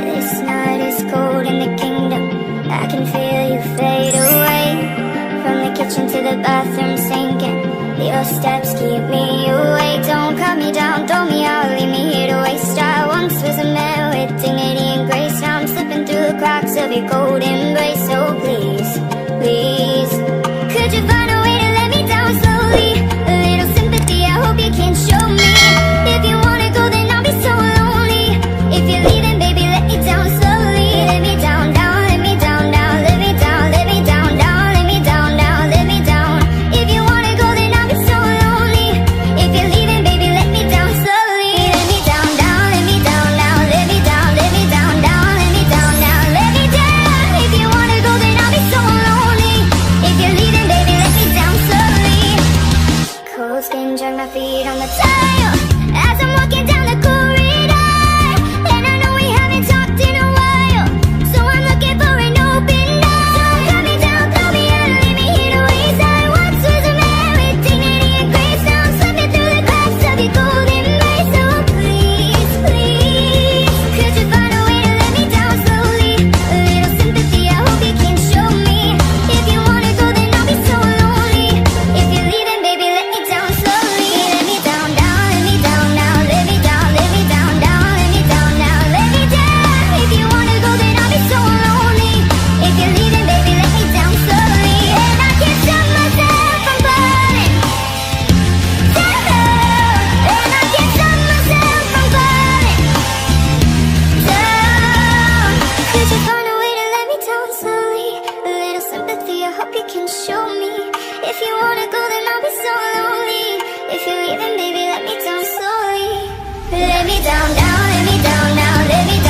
This night is cold in the kingdom. I can feel you fade away. From the kitchen to the bathroom sinking, your steps keep me awake. Don't cut me down, throw me out, leave me here to waste. I once was a man with dignity and grace. Now I'm slipping through the cracks of your cold embrace. So please, please, could you find a way to let me down slowly? A little sympathy, I hope you can show me. If you wanna go, then I'll be so lonely. If you're leaving, baby, let me down slowly. Let me down, down, let me down, down. Let me down, let me down, down. Let me down, down, let me down. If you wanna go, then I'll be so lonely. If you're leaving, baby, let me down slowly. Let me down, down, let me down, down. Let me down, let me down, down. Let me down, down, let me down. If you wanna go, then I'll be so lonely. If you're leaving, baby, let me down slowly. Cold skin, drag my feet on the tile as I'm walking down the corridor. And I know we haven't talked in a while, so I'm looking for an open door. Don't cut me down, throw me out, leave me here to waste. I once was a man with dignity and grace. Now I'm slipping through the cracks of your cold embrace. So please, please, could you find a way to let me down slowly? A little sympathy, I hope you can show me. If you wanna go, then I'll be so lonely. If you're leaving, baby, let me down slowly. Let me down, down, let me down now. Let me down, let me down, down. Let me down now, let me down. If you wanna go, then I'll be so lonely. If you're leaving, baby, let me down slowly. And I can't stop myself from burning down. And I can't stop myself from burning down. Could you find a way to let me down slowly? A little sympathy, I hope you can show me. If you wanna go, then I'll be so lonely. If you're leaving, baby, let me down slowly. Let me down, down, let me down now. Let me down.